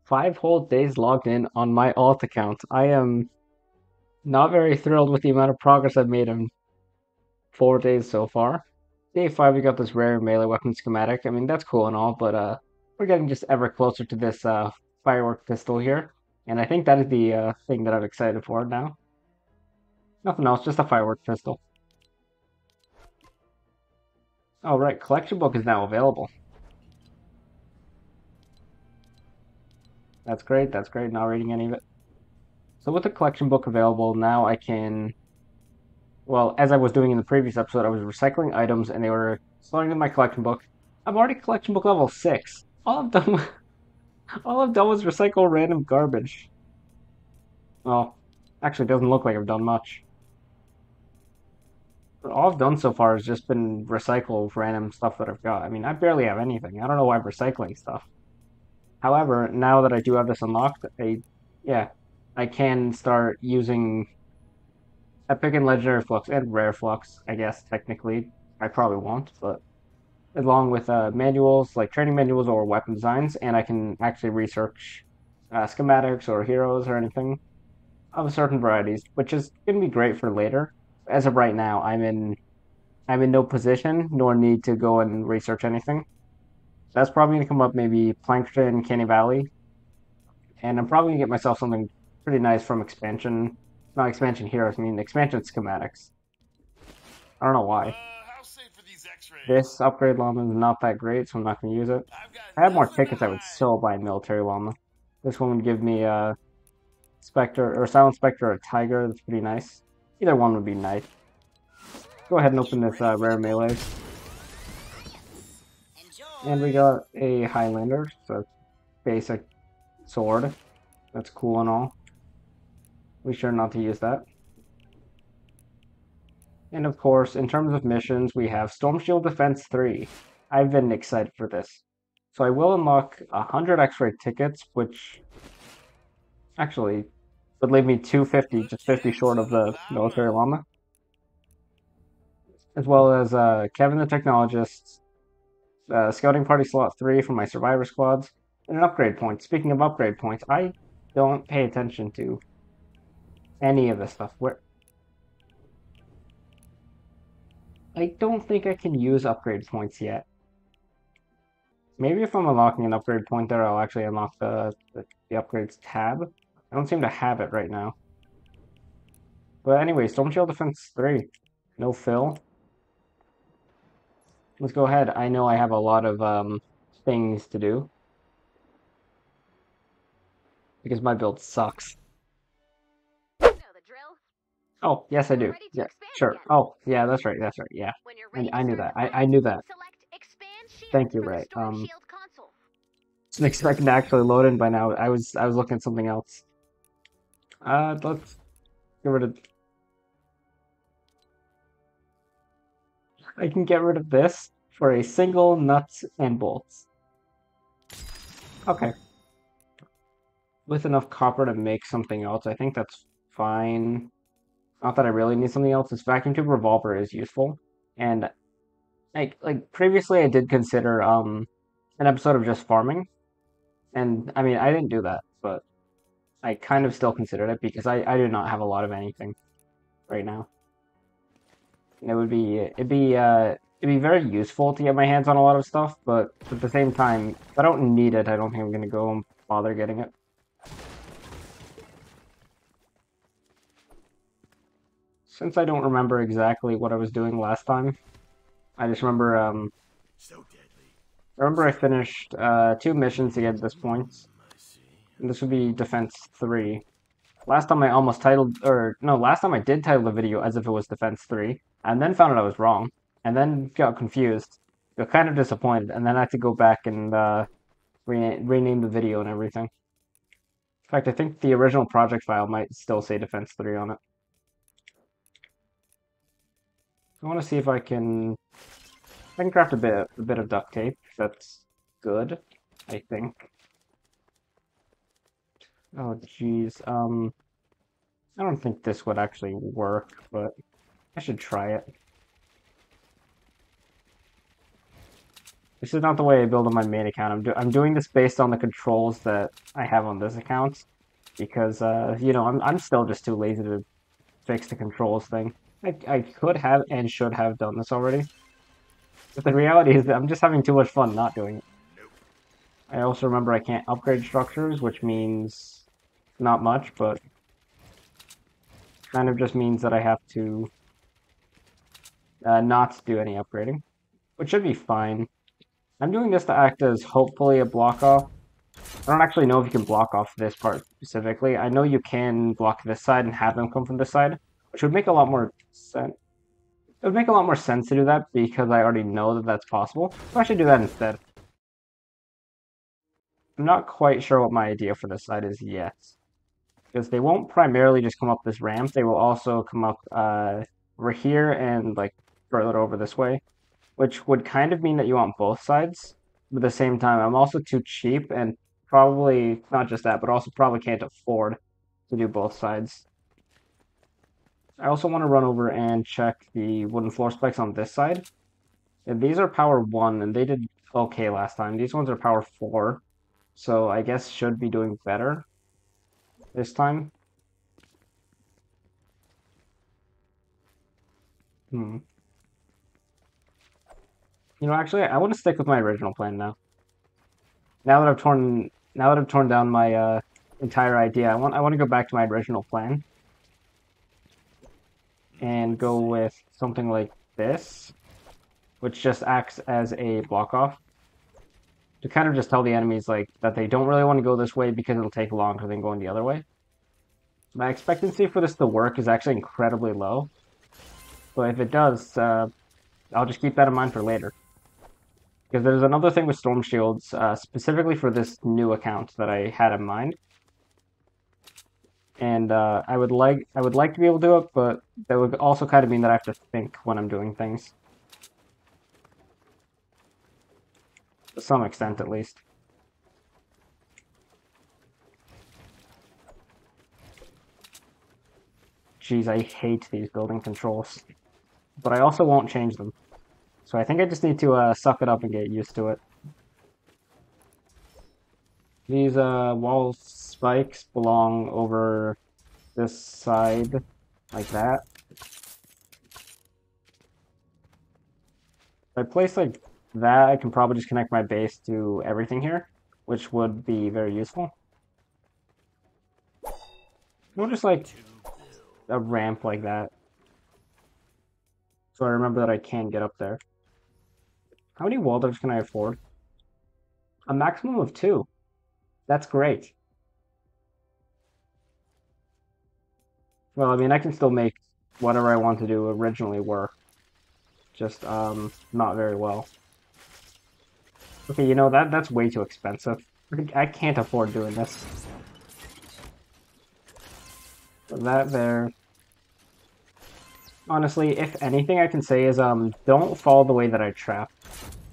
5 whole days logged in on my alt account. I am not very thrilled with the amount of progress I've made in 4 days so far. Day 5, we got this rare melee weapon schematic. I mean, that's cool and all, but we're getting just ever closer to this firework pistol here. And I think that is the thing that I'm excited for now. Nothing else, just a firework pistol. Oh, right, collection book is now available. That's great, not reading any of it. So with the collection book available, now I can, well, as I was doing in the previous episode, I was recycling items and they were slowing in my collection book. I'm already collection book level 6. All I've done was recycle random garbage. Well, actually, it doesn't look like I've done much. All I've done so far has just been recycle random stuff that I've got. I mean, I barely have anything. I don't know why I'm recycling stuff. However, now that I do have this unlocked, yeah, I can start using epic and legendary flux and rare flux. I guess technically, I probably won't, but along with manuals like training manuals or weapon designs, and I can actually research schematics or heroes or anything of certain varieties, which is going to be great for later. As of right now, I'm in no position nor need to go and research anything. That's probably going to come up maybe Plankton, Canny Valley, and I'm probably going to get myself something pretty nice from expansion, not expansion heroes, I mean expansion schematics. I don't know why. How safe are these X-rays? This upgrade llama is not that great, so I'm not going to use it. If I've got I had more nothing to tickets, I would hide. so buy a military llama. This one would give me a Spectre or Silent Spectre or a Tiger. That's pretty nice. Either one would be nice. Go ahead and open this rare melee. And we got a Highlander, so basic sword. That's cool and all. Be sure not to use that. And of course, in terms of missions, we have Storm Shield Defense 3. I've been excited for this. So I will unlock 100 X-ray tickets, which actually would leave me 250, just 50 short of the military llama. As well as Kevin the Technologist, Scouting Party Slot 3 for my Survivor Squads, and an upgrade point. Speaking of upgrade points, I don't pay attention to any of this stuff. I don't think I can use upgrade points yet. Maybe if I'm unlocking an upgrade point there, I'll actually unlock the upgrades tab. I don't seem to have it right now. But anyway, Storm Shield Defense 3. No fill. Let's go ahead. I know I have a lot of things to do. Because my build sucks. You know the drill. Oh, yes I We're do. ready to Yeah, expand sure. again. Oh, yeah, that's right, yeah. When you're ready I to knew start that. the I fight, knew that. select Expand Shield Thank you, from the right. Storm Shield console. Wasn't expecting to actually load in by now. I was looking at something else. Let's get rid of. I can get rid of this for a single nuts and bolts. Okay. With enough copper to make something else, I think that's fine. Not that I really need something else. This vacuum tube revolver is useful, and like previously, I did consider an episode of just farming, and I mean I didn't do that, but I kind of still considered it because I do not have a lot of anything right now. And it'd be very useful to get my hands on a lot of stuff, but at the same time, if I don't need it, I don't think I'm gonna go and bother getting it. Since I don't remember exactly what I was doing last time, I just remember So deadly. I remember I finished 2 missions to get to this point. I see. And this would be Defense 3. Last time I almost titled, or no, last time I did title the video as if it was Defense 3, and then found out I was wrong, and then got confused, got kind of disappointed, and then I had to go back and rename the video and everything. In fact, I think the original project file might still say Defense 3 on it. I want to see if I can craft a bit of duct tape. That's good, I think. Oh, jeez. I don't think this would actually work, but I should try it. This is not the way I build on my main account. I'm doing this based on the controls that I have on this account because you know, I'm still just too lazy to fix the controls thing. I could have and should have done this already. But the reality is that I'm just having too much fun not doing it. I also remember I can't upgrade structures, which means not much, but kind of just means that I have to not do any upgrading, which should be fine. I'm doing this to act as hopefully a block off. I don't actually know if you can block off this part specifically. I know you can block this side and have them come from this side, which would make a lot more sense. It would make a lot more sense to do that because I already know that that's possible. So I should do that instead. I'm not quite sure what my idea for this side is yet. Because they won't primarily just come up this ramp, they will also come up over here and like further over this way, which would kind of mean that you want both sides. But at the same time, I'm also too cheap and probably, not just that, but also probably can't afford to do both sides. I also want to run over and check the wooden floor spikes on this side. And these are power 1, and they did okay last time. These ones are power 4, so I guess should be doing better this time. Hmm. You know, actually, I want to stick with my original plan now. Now that I've torn down my entire idea, I want to go back to my original plan and go with something like this, which just acts as a block off to kind of just tell the enemies like that they don't really want to go this way because it'll take longer than going the other way. My expectancy for this to work is actually incredibly low, but if it does, I'll just keep that in mind for later. Because there's another thing with storm shields, specifically for this new account that I had in mind, and I would like to be able to do it, but that would also kind of mean that I have to think when I'm doing things, to some extent at least. Jeez, I hate these building controls, but I also won't change them. So I think I just need to suck it up and get used to it. These wall spikes belong over this side, like that. If I place like that, I can probably just connect my base to everything here, which would be very useful. Or just like a ramp like that. So I remember that I can get up there. How many wall dives can I afford? A maximum of 2. That's great. Well, I mean, I can still make whatever I want to do originally work. Just, not very well. Okay, you know, that's way too expensive. I can't afford doing this. Put that there. Honestly, if anything I can say is, don't fall the way that I trap.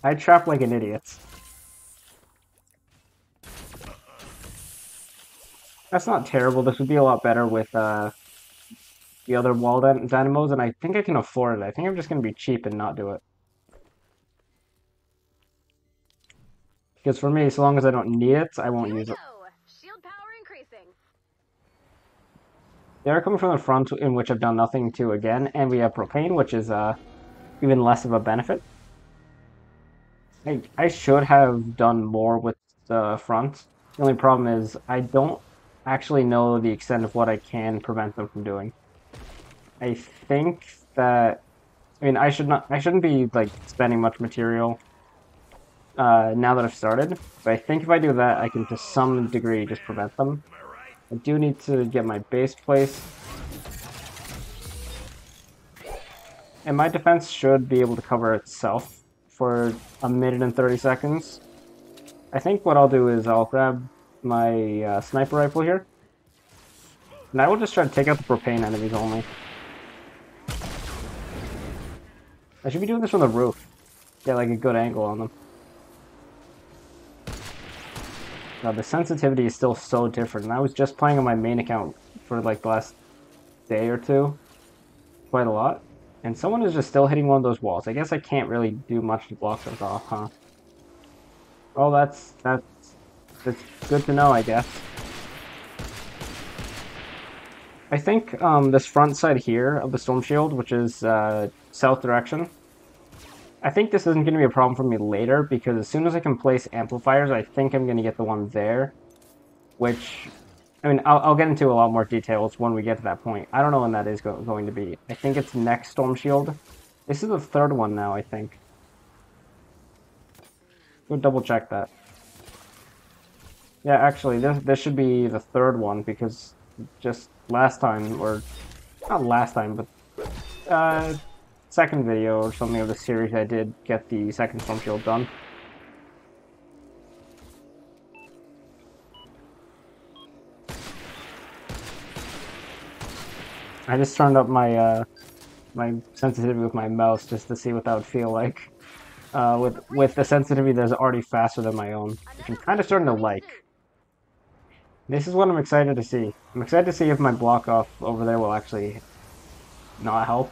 I trap like an idiot. That's not terrible. This would be a lot better with, the other wall dynamos, and I think I can afford it. I think I'm just going to be cheap and not do it. Because for me, so long as I don't need it, I won't use it. Shield power increasing. They're coming from the front, in which I've done nothing to again, and we have propane, which is even less of a benefit. I should have done more with the front. The only problem is I don't actually know the extent of what I can prevent them from doing. I think that, I mean, I shouldn't be like spending much material now that I've started, but I think if I do that, I can to some degree just prevent them. I do need to get my base placed. And my defense should be able to cover itself for a minute and 30 seconds. I think what I'll do is I'll grab my sniper rifle here, and I will just try to take out the propane enemies only. I should be doing this from the roof. Get like a good angle on them. Now the sensitivity is still so different, and I was just playing on my main account for like the last day or two, quite a lot, and someone is just still hitting one of those walls. I guess I can't really do much to block those off, huh? Oh, that's good to know, I guess. I think this front side here of the storm shield, which is south direction, I think this isn't going to be a problem for me later because as soon as I can place amplifiers, I think I'm going to get the one there, which, I mean, I'll get into a lot more details when we get to that point. I don't know when that is going to be. I think it's next storm shield. This is the third one now, I think. Go double check that. Yeah, actually, this should be the third one because just last time, or not last time, but second video or something of the series, I did get the second storm shield done. I just turned up my my sensitivity with my mouse just to see what that would feel like. With the sensitivity that's already faster than my own, which I'm kind of starting to like. This is what I'm excited to see. I'm excited to see if my block off over there will actually not help.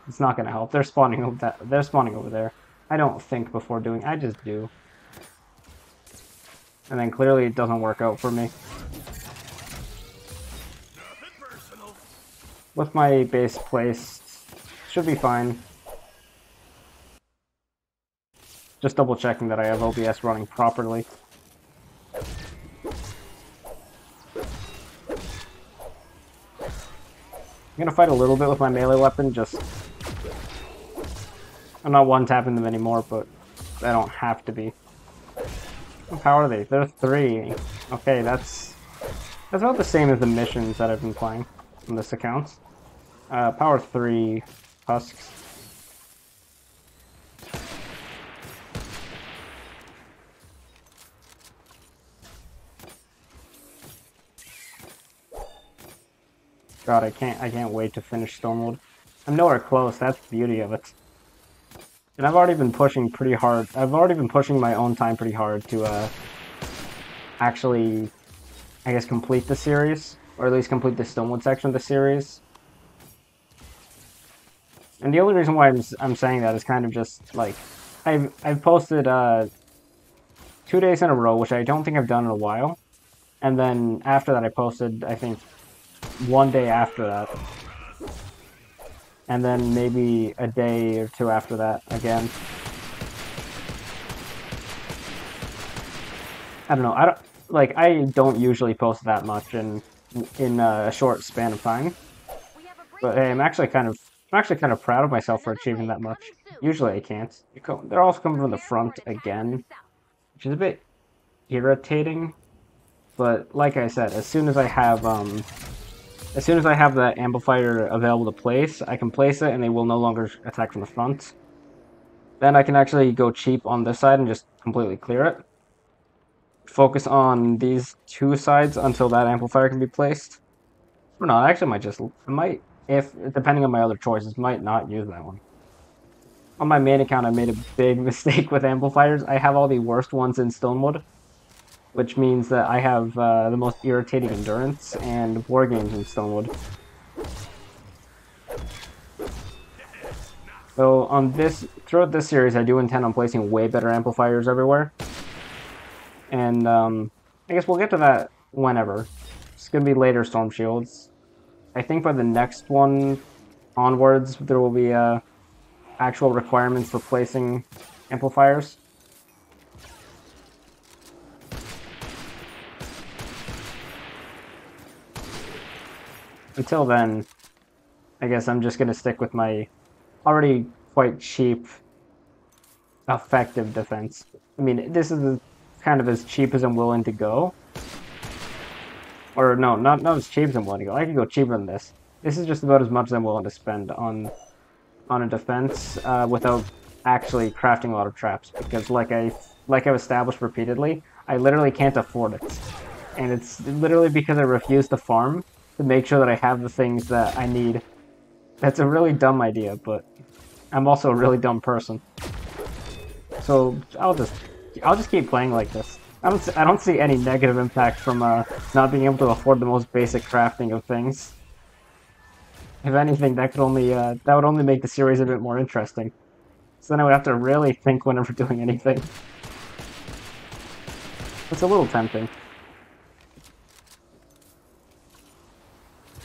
It's not going to help. They're spawning over that. They're spawning over there. I don't think before doing. I just do. And then clearly it doesn't work out for me. With my base placed, should be fine. Just double checking that I have OBS running properly. I'm gonna fight a little bit with my melee weapon, just... I'm not one-tapping them anymore, but I don't have to be. What power are they? They're 3. Okay, that's about the same as the missions that I've been playing on this account. Power 3 husks. God, I can't wait to finish Stonewood. I'm nowhere close, that's the beauty of it. And I've already been pushing pretty hard. I've already been pushing my own time pretty hard to actually, I guess, complete the series, or at least complete the Stonewood section of the series. And the only reason why I'm saying that is kind of just like I've posted 2 days in a row, which I don't think I've done in a while, and then after that I posted, I think, 1 day after that. And then maybe a day or 2 after that again. I don't know. I don't usually post that much in a short span of time. But hey, I'm actually kind of proud of myself for achieving that much. Usually I can't. They're also coming from the front again, which is a bit irritating. But like I said, as soon as I have that amplifier available to place, I can place it and they will no longer attack from the front. Then I can actually go cheap on this side and just completely clear it. Focus on these 2 sides until that amplifier can be placed. Or not, I actually might, if depending on my other choices, might not use that one. On my main account, I made a big mistake with amplifiers. I have all the worst ones in Stonewood, which means that I have the most irritating endurance and war games in Stonewood. So throughout this series, I do intend on placing way better amplifiers everywhere. And I guess we'll get to that whenever. It's going to be later Storm Shields. I think by the next one onwards, there will be actual requirements for placing amplifiers. Until then, I guess I'm just going to stick with my already quite cheap, effective defense. I mean, this is kind of as cheap as I'm willing to go. Or no, not as cheap as I'm willing to go. I can go cheaper than this. This is just about as much as I'm willing to spend on a defense without actually crafting a lot of traps. Because like I've established repeatedly, I literally can't afford it. And it's literally because I refuse to farm to make sure that I have the things that I need. That's a really dumb idea, but I'm also a really dumb person. So I'll just keep playing like this. I don't see any negative impact from not being able to afford the most basic crafting of things. If anything, that would only make the series a bit more interesting. So then I would have to really think whenever doing anything. It's a little tempting.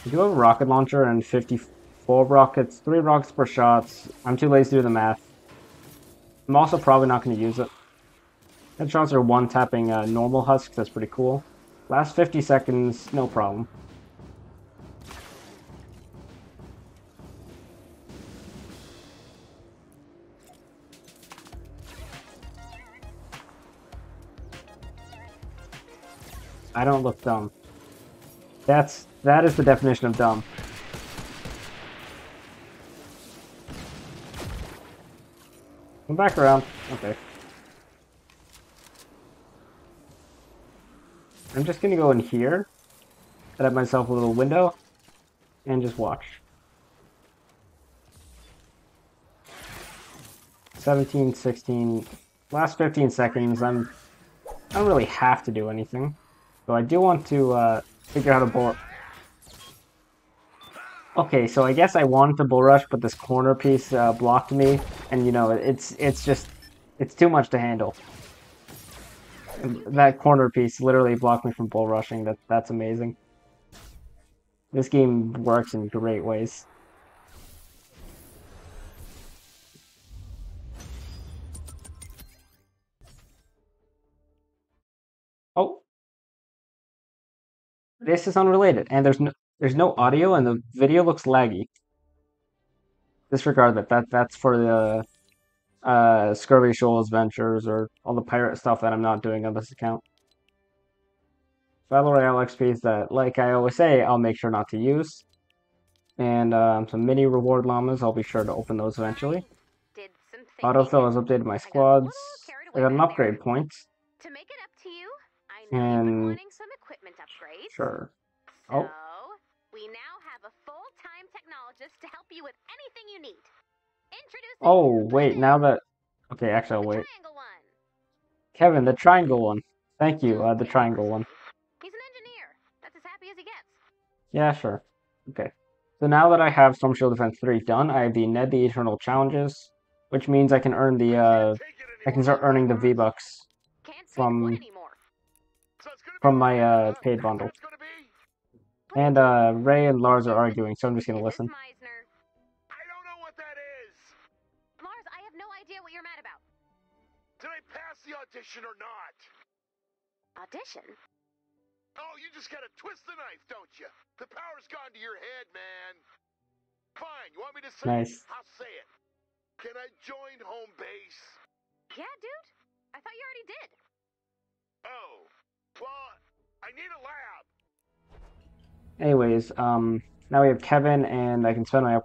I do have a rocket launcher and 54 rockets, 3 rockets per shot. I'm too lazy to do the math. I'm also probably not going to use it. Headshots are one-tapping normal husks, that's pretty cool. Last 50 seconds, no problem. I don't look dumb. That is the definition of dumb. Come back around. Okay. I'm just gonna go in here, set up myself a little window, and just watch. 17, 16, last 15 seconds, I don't really have to do anything. So I do want to figure out a bull. Okay, so I guess I wanted to bull rush, but this corner piece blocked me, and you know, it's too much to handle. That corner piece literally blocked me from bull rushing. That's amazing. This game works in great ways. Oh, this is unrelated, and there's no audio, and the video looks laggy. Disregard that. That's for the Scurvy Shoals Ventures or all the pirate stuff that I'm not doing on this account. Battle Royale XPs that, like I always say, I'll make sure not to use. And some mini reward llamas, I'll be sure to open those eventually. Did some Autofill has thinking. updated my I got a little squads. carried I away got an back there. upgrade point. To make it up to you, I know you've been And wanting some equipment upgrades. sure. So, Oh, we now have a full-time technologist to help you with anything you need. Introducing oh, wait, Kevin, now that... Okay, actually, I'll the wait. triangle one. Kevin, the triangle one. Thank you, the Needless triangle to one. say, he's an engineer. That's as happy as he gets. Yeah, sure. Okay. So now that I have Storm Shield Defense 3 done, I have the Ned the Eternal challenges, which means I can earn the I can start earning the V-Bucks Can't say it would from anymore. So it's gonna be from one my minute, huh? paid That's what bundle. it's gonna be? What are And you doing? Ray and Lars are Is it arguing, so I'm just gonna Mrs. listen. Meisner? I don't know what that is. Lars, I have no idea what you're mad about. Did I pass the audition or not? Audition? Oh, you just gotta twist the knife, don't you? The power's gone to your head, man. Fine, you want me to say Nice. it? I'll say it. Can I join home base? Yeah, dude. I thought you already did. Oh, well, I need a lab. Anyways, now we have Kevin, and I can spend my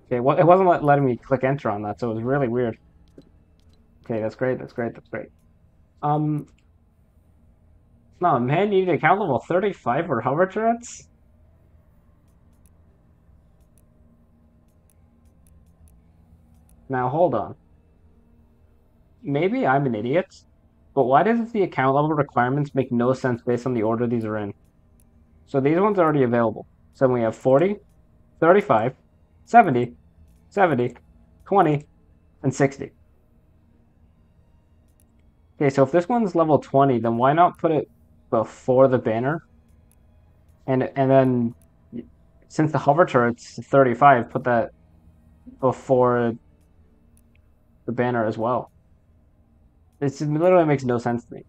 Okay, well, it wasn't letting me click enter on that, so it was really weird. Okay, that's great, that's great, that's great. No, man, you need account level 35 for hover turrets? Now, hold on. Maybe I'm an idiot, but why does the account level requirements make no sense based on the order these are in? So these ones are already available. So we have 40, 35, 70, 70, 20, and 60. Okay, so if this one's level 20, then why not put it before the banner? And then, since the hover turret's 35, put that before the banner as well. This literally makes no sense to me.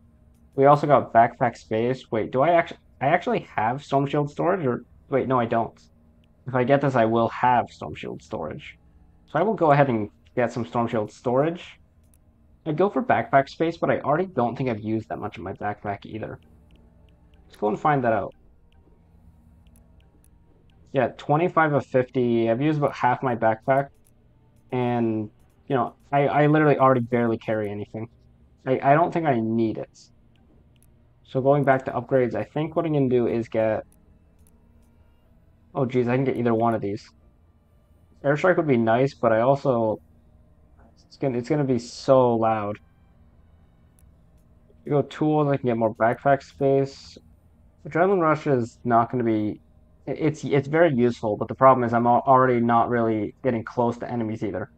We also got backpack space. Wait, do I actually have Storm Shield storage? Or wait, no, I don't. If I get this, I will have Storm Shield storage. So I will go ahead and get some Storm Shield storage. I'd go for backpack space, but I already don't think I've used that much of my backpack either. Let's go and find that out. Yeah, 25 of 50. I've used about half my backpack. And, you know, I literally already barely carry anything. I don't think I need it. So going back to upgrades, I think what I'm going to do is get... Oh, geez, I can get either one of these. Airstrike would be nice, but I also... It's gonna be so loud. You go tools, I can get more backpack space. Adrenaline Rush is not going to be... It's very useful, but the problem is I'm already not really getting close to enemies either.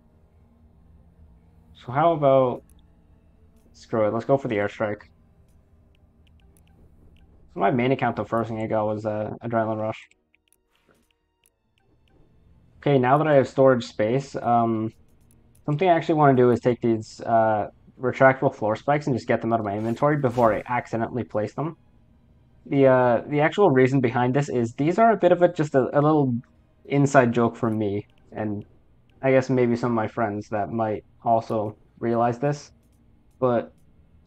So how about Screw it. Let's go for the airstrike. So my main account, the first thing I got was Adrenaline Rush. Okay, now that I have storage space, something I actually want to do is take these retractable floor spikes and just get them out of my inventory before I accidentally place them. The actual reason behind this is these are a bit of a little inside joke for me, and I guess maybe some of my friends that might also realize this. But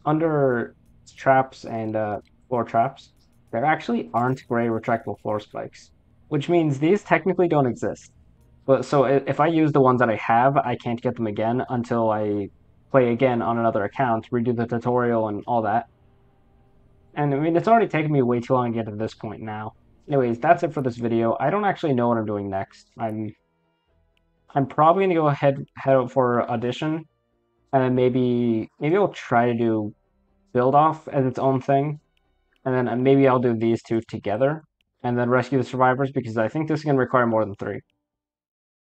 under traps and floor traps, there actually aren't gray retractable floor spikes, which means these technically don't exist. But so if I use the ones that I have, I can't get them again until I play again on another account, redo the tutorial and all that. And I mean, it's already taken me way too long to get to this point now. Anyways, that's it for this video. I don't actually know what I'm doing next. I'm probably gonna go head out for audition, and then maybe I'll try to do build off as its own thing, and then maybe I'll do these two together, and then rescue the survivors because I think this is gonna require more than three.